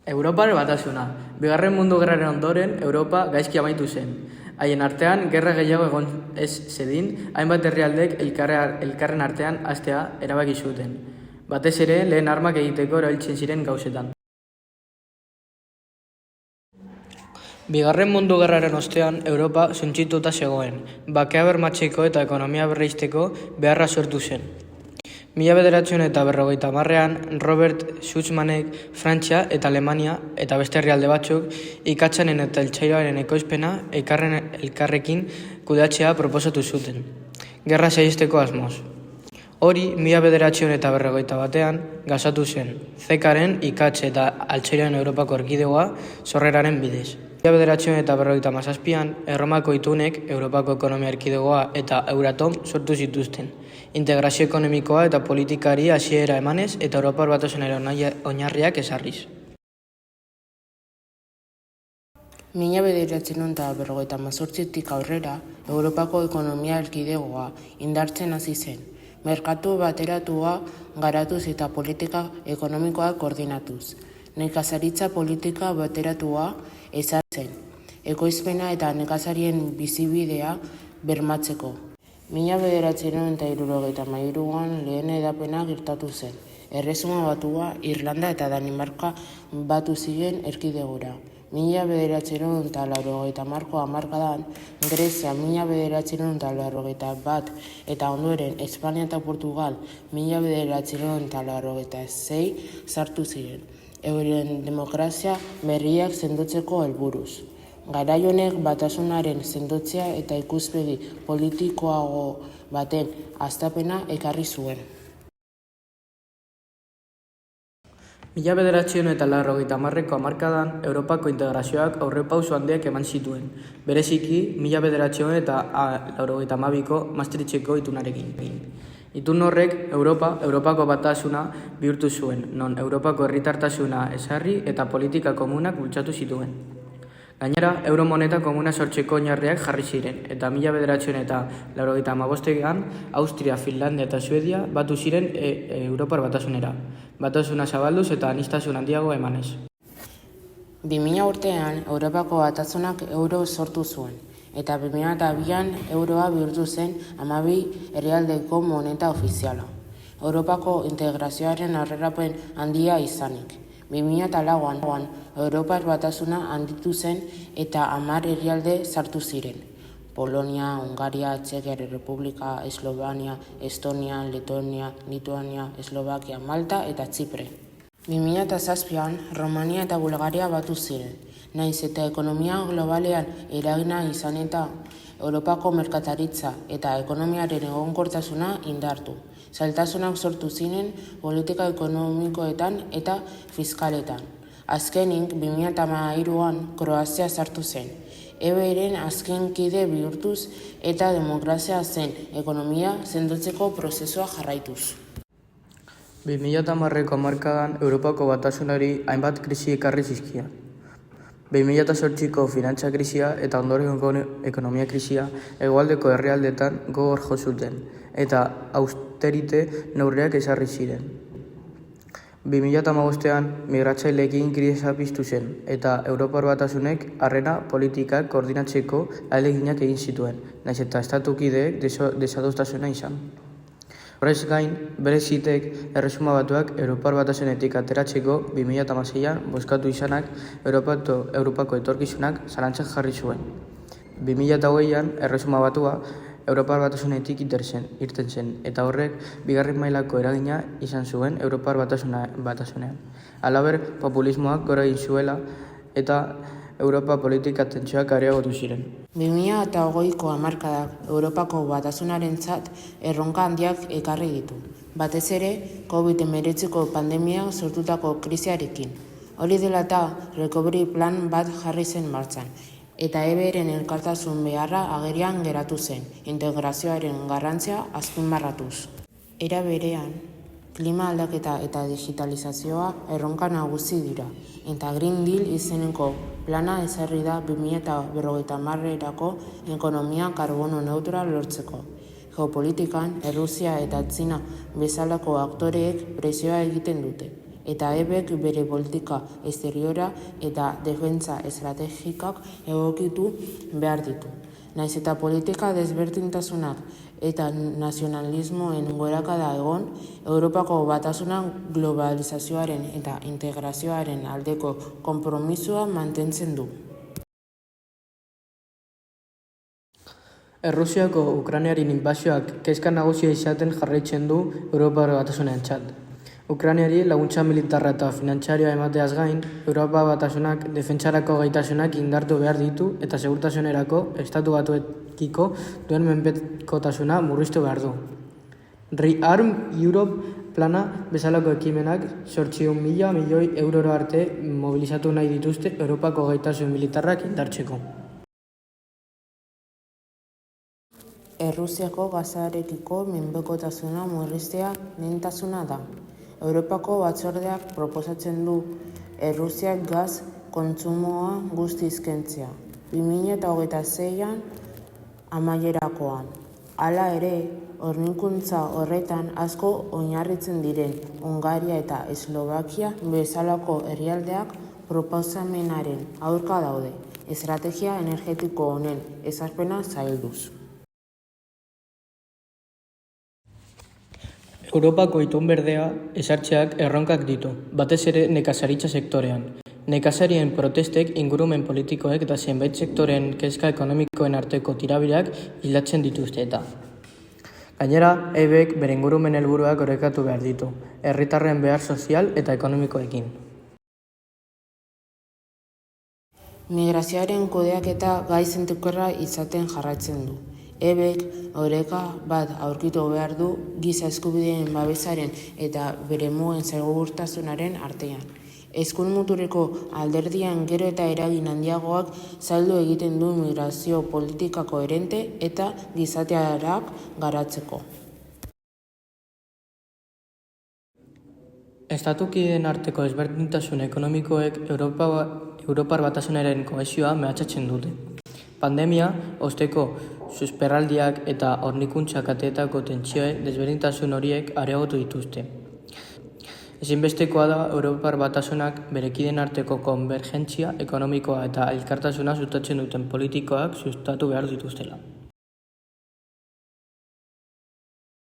Europar batasuna. Bigarren mundu gerraren ondoren, Europa gaizki amaitu zen. Haien artean, gerra gehiago egon ez zedin, hainbat herrialdek elkarren artean hastea erabaki zuten. Batez ere, lehen armak egiteko erabiltzen ziren gauzetan. Bigarren mundu gerraren ostean, Europa suntsituta zegoen. Bakea bermatzeko eta ekonomia berreizteko beharra sortu zen. 1950ean, Robert Schumanek Frantzia eta Alemania eta beste herrialde batzuk ikatzanen eta eltzairoaren ekoizpena elkarrekin kudeatzea proposatu zuten, gerra saihesteko asmoz. Hori, 1951ean gauzatu zen, CECAren ikatz eta altzairoaren Europako erkidegoa sorreraren bidez. 1957an, Erromako itunek Europako ekonomia erkidegoa eta Euratom sortu zituzten, integrazio ekonomikoa eta politikari hasiera emanez eta Europar Batasunaren oinarriak ezarriz. 1958tik aurrera, Europako ekonomia erkidegoa indartzen hasi zen, merkatu bateratua garatuz eta politika ekonomikoa koordinatuz. Nekazaritza politika bateratua ezartzen, ekoizpena eta nekazarien bizibidea bermatzeko. 1973an lehen edapena gertatu zen. Erresuma Batua, Irlanda eta Danimarka batu ziren erkidegora. 1980ko hamarkadan, Grezia 1981 eta ondoren Espainia eta Portugal 1986 sartu ziren, euren demokrazia berriak sendotzeko helburuz. Garai honek batasunaren sendotzea eta ikuspegi politikoago baten hastapena ekarri zuen. 1980ko hamarkadan, Europako integrazioak aurrerapauso handiak eman zituen, bereziki 1982ko Maastrichteko itunarekin. Itun horrek Europako batasuna bihurtu zuen, non Europako herritartasuna ezarri eta politika komunak bultzatu zituen. Gainera, euromoneta komuna sortzeko oinarriak jarri ziren, eta 1985an Austria, Finlandia eta Suedia batu ziren Europar batasunera, batasuna zabalduz eta aniztasun handiago emanez. 2000 urtean, Europako batasunak euro sortu zuen, eta 2002an euroa bihurtu zen 12 herrialdeko moneta ofiziala. Europako integrazioaren aurrerapen handia izanik. 2004an Europar batasuna handitu zen eta 10 herrialde sartu ziren. Polonia, Hungaria, Txekiar Errepublika, Eslovenia, Estonia, Letonia, Lituania, Eslovakia, Malta eta Txipre. 2007an Romania eta Bulgaria batu ziren. Nahiz eta ekonomia globalean eragina izan eta Europako merkataritza eta ekonomiaren egonkortasuna indartu. Zailtasunak sortu ziren politika ekonomikoetan eta fiskaletan. Azkenik, 2013an Kroazia sartu zen. EBEren azken kide bihurtuz eta demokrazia zen ekonomia sendotzeko prozesua jarraituz. 2010ko hamarkadan Europako batasunari hainbat krisi ekarri zizkion. 2008ko finantza krisia eta ondorengo ekonomia krisia hegoaldeko herrialdetan gogor jo zuten eta austerite neurriak ezarri ziren. 2015ean migratzaileekin krisia piztu zen eta Europar batasunek harrera politikak koordinatzeko ahaleginak egin zituen, nahiz eta estatukideek desadostasuna izan. Horrez gain, Brexitek Erresuma Batuak Europar batasunetik ateratzeko 2016an bozkatu izanak Europako etorkizunak zalantzan jarri zuen. 2020an Erresuma Batua Europar batasunetik irten zen, eta horrek bigarren mailako eragina izan zuen Europar batasunean. Halaber, populismoak gora egin zuela eta Europa politika tentsioak areagotu ziren. 2020ko hamarkadak Europako batasunarentzat erronka handiak ekarri ditu. Batez ere, COVID-19ko pandemia sortutako krisiarekin. Hori dela eta recovery plan bat jarri zen martxan, eta EBEren elkartasun beharra agerian geratu zen, integrazioaren garrantzia azpimarratuz. Era berean, klima aldaketa eta digitalizazioa erronka nagusi dira, eta Green Deal izeneko plana ezarri da 2050erako ekonomia karbono neutral lortzeko. Geopolitikan, Errusia eta Txina bezalako aktoreek presioa egiten dute. eta ebek bere politika exteriora eta defentsa estrategikak egokitu behar ditu. Naiz eta politika desberdintasunak eta nazionalismoen gorakada egon, Europako Batasunak globalizazioaren eta integrazioaren aldeko konpromisoa mantentzen du. Errusiako Ukrainaren inbasioak kezka nagusia izaten jarraitzen du Europar Batasunentzat. Ukrainari laguntza militarra eta finantzarioa emateaz gain, Europa Batasunak defentsarako gaitasunak indartu behar ditu eta segurtasunerako Estatu Batuekiko duen menpekotasuna murriztu behar du. Rearm Europe plana bezalako ekimenak 800.000 milioi euroro arte mobilizatu nahi dituzte Europako gaitasun militarrak indartzeko. Errusiako gasarekiko menpekotasuna murriztea lehentasuna da. Europako batzordeak proposatzen du Errusiak gas kontsumoa guztiz kentzea 2026an amaierakoan. Hala ere, hornikuntza horretan asko oinarritzen diren Hungaria eta Eslovakia bezalako herrialdeak proposamenaren aurka daude, estrategia energetiko honen ezarpena zailduz. Europako itun berdea ezartzeak erronkak ditu, batez ere nekazaritza sektorean. Nekazarien protestek, ingurumen politikoek eta zenbait sektoren kezka ekonomikoen arteko tirabirak islatzen dituzte eta. Gainera, EBek bere ingurumen helburuak orekatu behar ditu, herritarren behar sozial eta ekonomikoekin. Migrazioaren kudeaketa gai sentikorra izaten jarraitzen du. EBek oreka bat aurkitu behar du giza eskubideen babesaren eta bere mugen segurtasunaren artean. Eskun muturreko alderdian gero eta eragin handiagoak zaildu egiten du migrazio politika koherente eta gizatearak garatzeko. Estatukideen arteko ezberdintasun ekonomikoek Europar Batasunaren kohesioa mehatxatzen dute. Pandemia, osteko susperraldiak eta hornikuntza kateetako tentsioek desberdintasun horiek areagotu dituzte. Ezinbestekoa da Europar Batasunak bere kideen arteko konbergentzia ekonomikoa eta elkartasuna sustatzen duten politikoak sustatu behar dituztela.